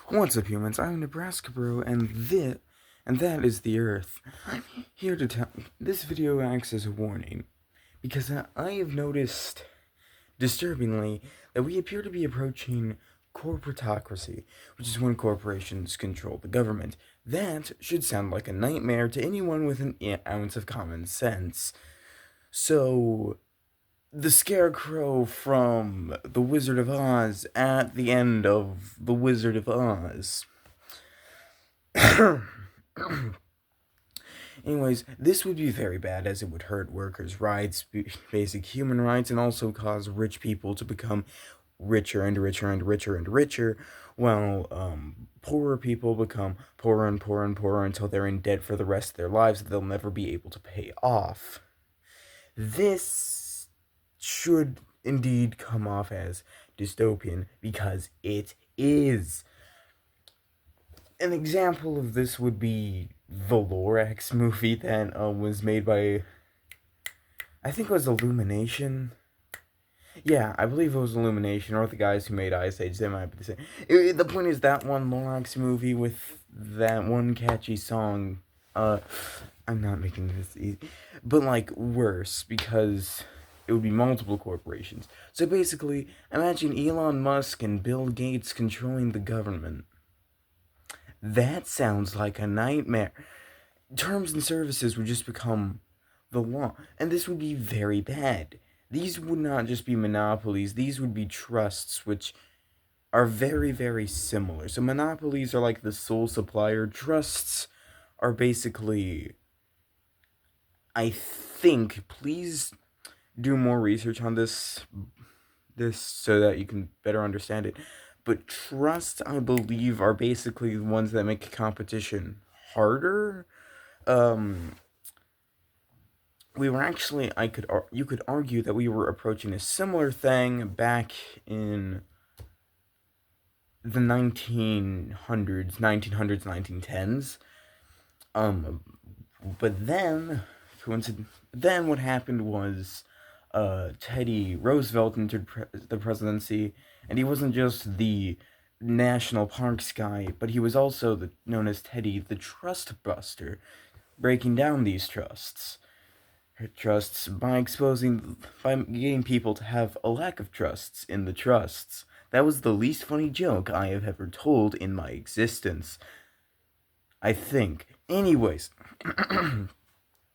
What's up, humans? I'm Nebraska Bro, and that is the Earth. I'm here to tell. This video acts as a warning because I have noticed, disturbingly, that we appear to be approaching corpratacracy, which is when corporations control the government. That should sound like a nightmare to anyone with an ounce of common sense. So, the Scarecrow from The Wizard of Oz at the end of The Wizard of Oz. Anyways, this would be very bad as it would hurt workers' rights, basic human rights, and also cause rich people to become richer and richer and richer and richer, while poorer people become poorer and poorer and poorer until they're in debt for the rest of their lives that they'll never be able to pay off. This should indeed come off as dystopian because it is. An example of this would be the Lorax movie that was made by, I think it was Illumination. Yeah, I believe it was Illumination, or the guys who made Ice Age. They might be the same. The point is that one Lorax movie with that one catchy song. I'm not making this easy, but like worse because it would be multiple corporations. So basically, imagine Elon Musk and Bill Gates controlling the government. That sounds like a nightmare. Terms and services would just become the law, and this would be very bad. These would not just be monopolies, these would be trusts, which are very, very similar. So monopolies are like the sole supplier. Trusts are basically, I think, please do more research on this so that you can better understand it. But trusts, I believe, are basically the ones that make competition harder. We were actually, you could argue that we were approaching a similar thing back in the 1900s, 1910s. But then what happened was, Teddy Roosevelt entered the presidency, and he wasn't just the national parks guy, but he was also known as Teddy the Trust Buster, breaking down these trusts by getting people to have a lack of trusts in the trusts. That was the least funny joke I have ever told in my existence, I think. Anyways,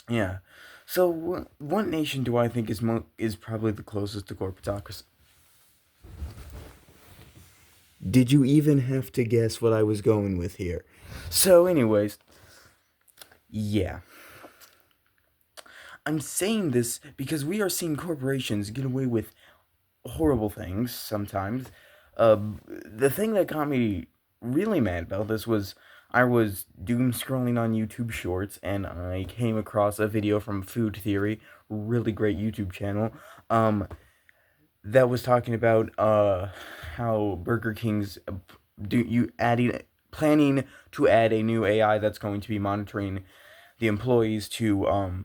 yeah. So, what nation do I think is probably the closest to corporatocracy? Did you even have to guess what I was going with here? So, anyways, yeah. I'm saying this because we are seeing corporations get away with horrible things sometimes. The thing that got me really mad about this was I was doom scrolling on YouTube Shorts, and I came across a video from Food Theory, really great YouTube channel, that was talking about how Burger King's planning to add a new AI that's going to be monitoring the employees to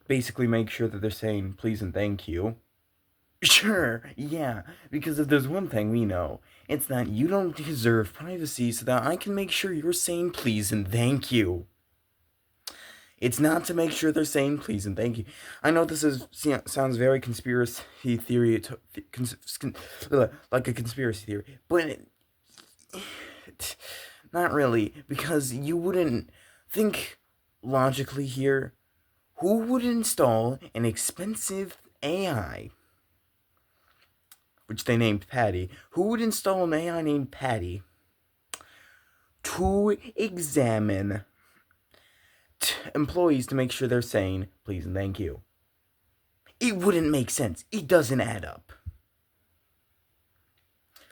basically make sure that they're saying please and thank you. Sure, yeah, because if there's one thing we know, it's that you don't deserve privacy so that I can make sure you're saying please and thank you. It's not to make sure they're saying please and thank you. I know this sounds very conspiracy theory, like a conspiracy theory, but not really, because you wouldn't think logically here. Who would install an expensive AI, which they named Patty? Who would install an AI named Patty to examine employees to make sure they're saying please and thank you? It wouldn't make sense. It doesn't add up.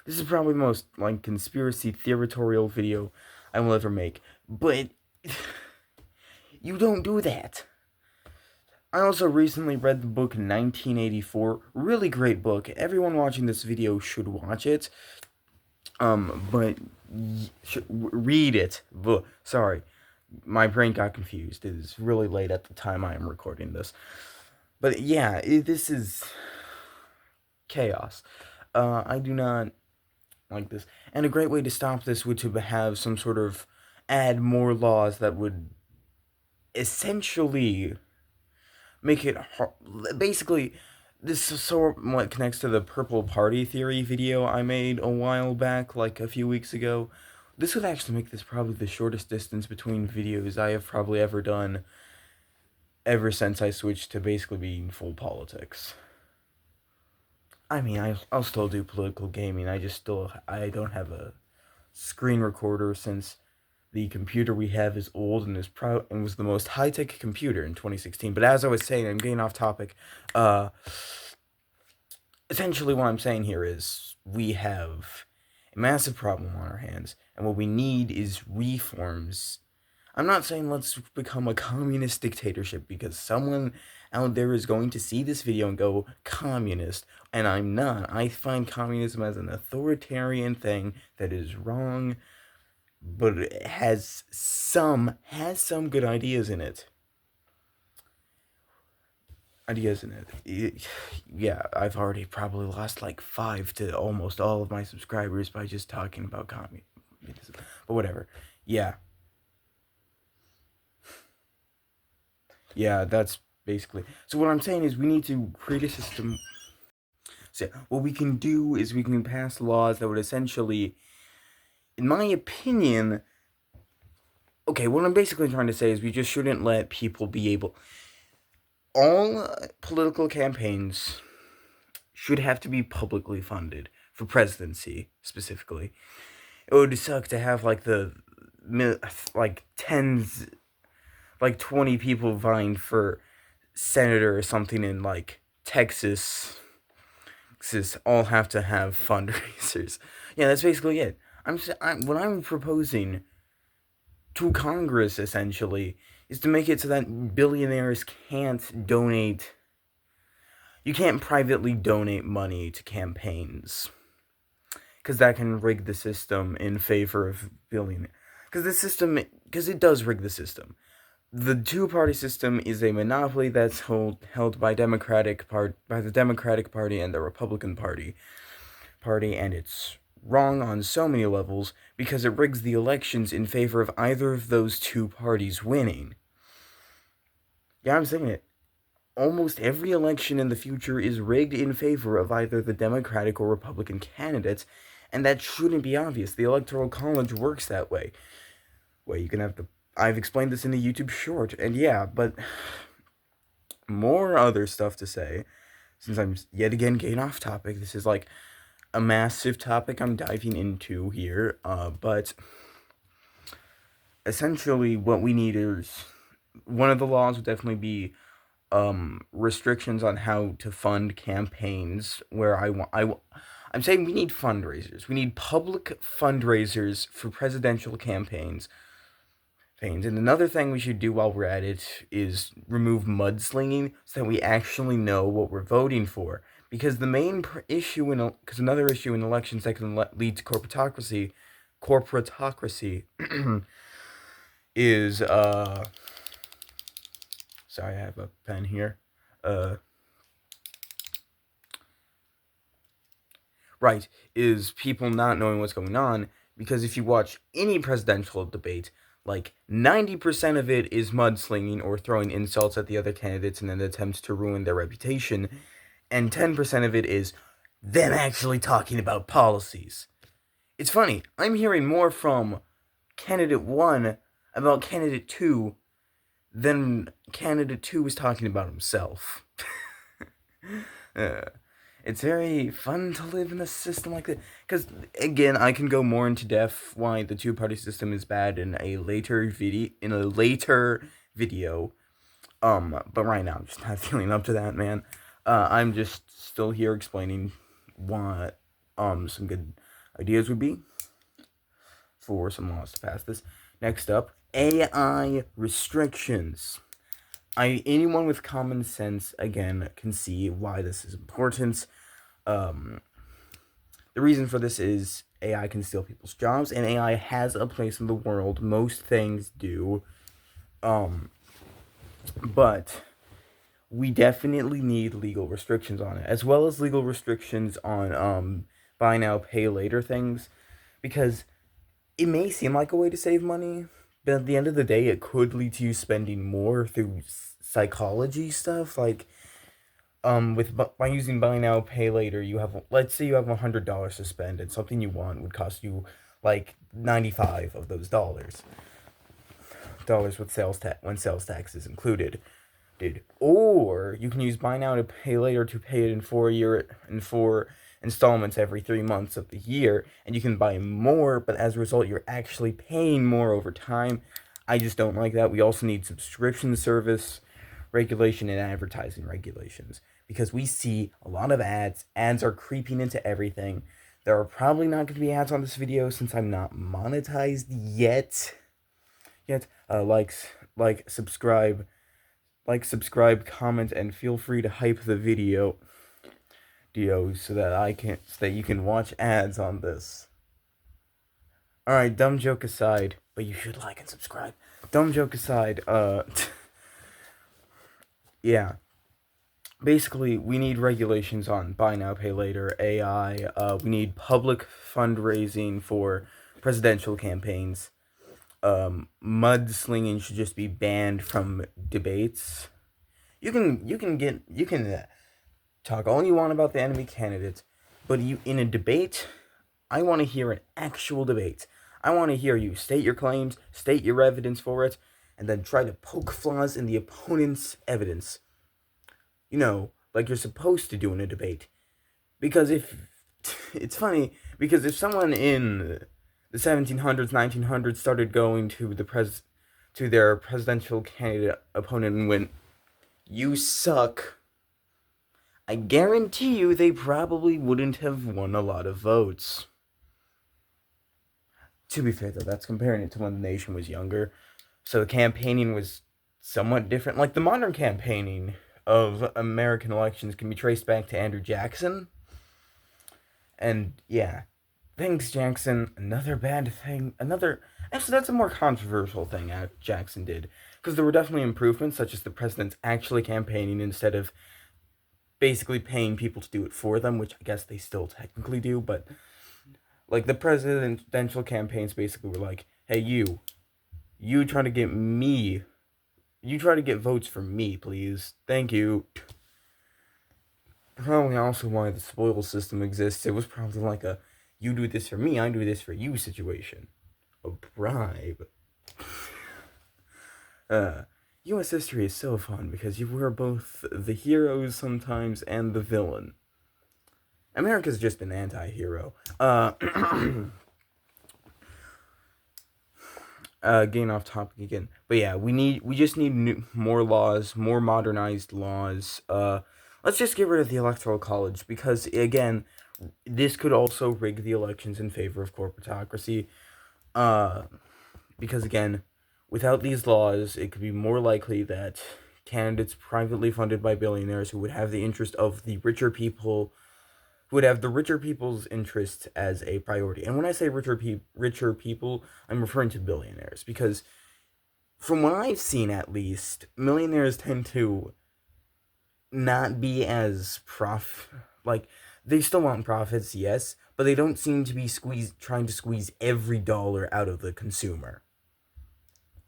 This is probably the most conspiracy theoritorial video I will ever make, but you don't do that. I also recently read the book 1984. Really great book. Everyone watching this video should watch it. But read it. Sorry, my brain got confused. It is really late at the time I am recording this. But yeah, this is chaos. I do not like this. And a great way to stop this would to have some sort of add more laws that would essentially make it hard. Basically, this is somewhat connects to the purple party theory video I made a while back, like a few weeks ago. This would actually make this probably the shortest distance between videos I have probably ever done ever since I switched to basically being full politics. I mean, I'll still do political gaming. I don't have a screen recorder since the computer we have is old and and was the most high-tech computer in 2016. But as I was saying, I'm getting off topic. Essentially what I'm saying here is we have a massive problem on our hands, and what we need is reforms. I'm not saying let's become a communist dictatorship, because someone out there is going to see this video and go, communist, and I'm not. I find communism as an authoritarian thing that is wrong, but it has some good ideas in it. Yeah, I've already probably lost like 5 to almost all of my subscribers by just talking about communism. But whatever. Yeah, that's basically. So what I'm saying is we need to create a system. So what we can do is we can pass laws that would essentially, in my opinion, okay, what I'm basically trying to say is we just shouldn't let people be able. All political campaigns should have to be publicly funded for presidency specifically. It would suck to have like tens, like 20 people vying for senator or something in like Texas all have to have fundraisers. Yeah, that's basically it. What I'm proposing to Congress essentially is to make it so that billionaires can't donate. You can't privately donate money to campaigns, because that can rig the system in favor of billionaires. Because it does rig the system. The two-party system is a monopoly that's held by the Democratic Party and the Republican Party, and it's wrong on so many levels because it rigs the elections in favor of either of those two parties winning. Yeah, I'm saying it. Almost every election in the future is rigged in favor of either the Democratic or Republican candidates, and that shouldn't be obvious. The Electoral College works that way. Well, you can have I've explained this in a YouTube short, and yeah, but more other stuff to say, since I'm yet again getting off topic. This is like a massive topic I'm diving into here, but essentially what we need is, one of the laws would definitely be restrictions on how to fund campaigns, where I'm saying we need fundraisers. We need public fundraisers for presidential campaigns. And another thing we should do while we're at it is remove mudslinging, so that we actually know what we're voting for. Because the main issue another issue in elections that can lead to corpratacracy is sorry, I have a pen here. Right, is people not knowing what's going on, because if you watch any presidential debate, like 90% of it is mudslinging or throwing insults at the other candidates in an attempt to ruin their reputation, and 10% of it is them actually talking about policies. It's funny, I'm hearing more from candidate 1 about candidate 2 than candidate 2 was talking about himself. It's very fun to live in a system like that, because, again, I can go more into depth why the two-party system is bad in a later video, but right now I'm just not feeling up to that, man. I'm just still here explaining what, some good ideas would be for some laws to pass this. Next up, AI restrictions. Anyone with common sense, again, can see why this is important. The reason for this is AI can steal people's jobs, and AI has a place in the world. Most things do. But we definitely need legal restrictions on it, as well as legal restrictions on buy now, pay later things, because it may seem like a way to save money, but at the end of the day, it could lead to you spending more through psychology stuff. Like, with by using buy now, pay later, you have, let's say you have $100 to spend, and something you want would cost you like 95 of those dollars with sales tax when sales tax is included. Or you can use buy now to pay later to pay it in 4 installments every 3 months of the year, and you can buy more, but as a result you're actually paying more over time. I just don't like that. We also need subscription service regulation and advertising regulations, because we see a lot of ads are creeping into everything. There are probably not going to be ads on this video since I'm not monetized yet. Like, subscribe, comment, and feel free to hype the video so that you can watch ads on this. Alright, dumb joke aside, but you should like and subscribe. Dumb joke aside, yeah. Basically, we need regulations on buy now, pay later, AI. We need public fundraising for presidential campaigns. Mudslinging should just be banned from debates. You can talk all you want about the enemy candidates, but in a debate, I want to hear an actual debate. I want to hear you state your claims, state your evidence for it, and then try to poke flaws in the opponent's evidence. Like you're supposed to do in a debate. Because it's funny, because if someone in the 1700s, 1900s started going to their presidential candidate opponent and went, "You suck," I guarantee you they probably wouldn't have won a lot of votes. To be fair, though, that's comparing it to when the nation was younger. So the campaigning was somewhat different. Like, the modern campaigning of American elections can be traced back to Andrew Jackson. And, yeah. Thanks, Jackson. Another bad thing. Actually, that's a more controversial thing Jackson did. Because there were definitely improvements, such as the president's actually campaigning instead of basically paying people to do it for them, which I guess they still technically do, but like the presidential campaigns basically were like, "Hey, you try to get votes for me, please. Thank you." Probably also why the spoils system exists. It was probably like a, "You do this for me, I do this for you" situation. A bribe. U.S. history is so fun because you were both the heroes sometimes and the villain. America's just an anti-hero. Getting off topic again. But yeah, we just need more laws, more modernized laws. Let's just get rid of the Electoral College, because, again, this could also rig the elections in favor of corpratacracy. Because, again, without these laws, it could be more likely that candidates privately funded by billionaires who would have the interest of the richer people, who would have the richer people's interest as a priority. And when I say richer people, I'm referring to billionaires, because from what I've seen, at least, millionaires tend to not be as like, they still want profits, yes, but they don't seem to be trying to squeeze every dollar out of the consumer.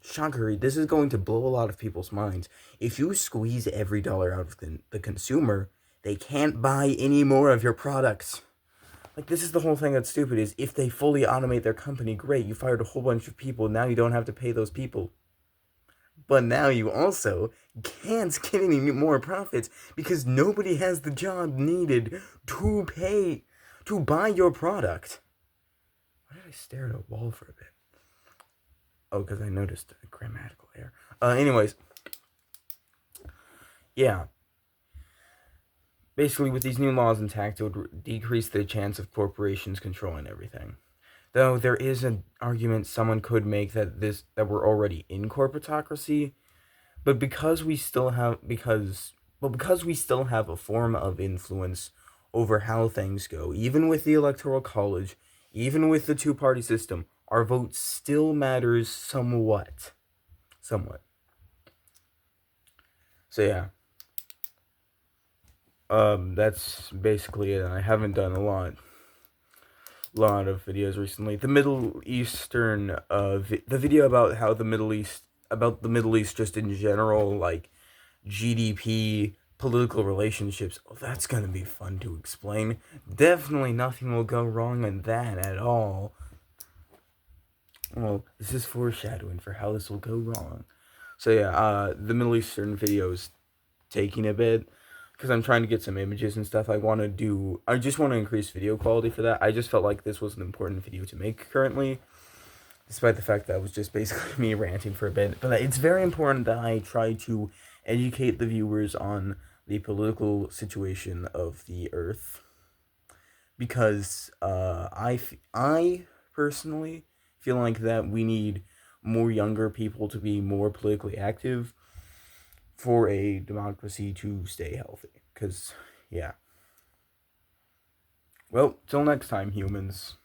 Shocker, this is going to blow a lot of people's minds. If you squeeze every dollar out of the consumer, they can't buy any more of your products. Like, this is the whole thing that's stupid, is if they fully automate their company, great, you fired a whole bunch of people, now you don't have to pay those people. But now you also can't get any more profits because nobody has the job needed to buy your product. Why did I stare at a wall for a bit? Oh, because I noticed a grammatical error. Anyways. Yeah. Basically, with these new laws intact, it would decrease the chance of corporations controlling everything. Though there is an argument someone could make that we're already in corpratocracy, but because we still have a form of influence over how things go, even with the Electoral College, even with the two-party system, our vote still matters somewhat. So yeah. That's basically it. I haven't done a lot. lot of videos recently. The Middle Eastern, the video about how the Middle East just in general, like GDP, political relationships. Oh, that's gonna be fun to explain. Definitely nothing will go wrong in that at all. Well, this is foreshadowing for how this will go wrong. So yeah, the Middle Eastern videos taking a bit because I'm trying to get some images and stuff. I just want to increase video quality for that. I just felt like this was an important video to make currently, despite the fact that it was just basically me ranting for a bit. But it's very important that I try to educate the viewers on the political situation of the earth, because I personally feel like that we need more younger people to be more politically active for a democracy to stay healthy. Because, yeah. Well, till next time, humans.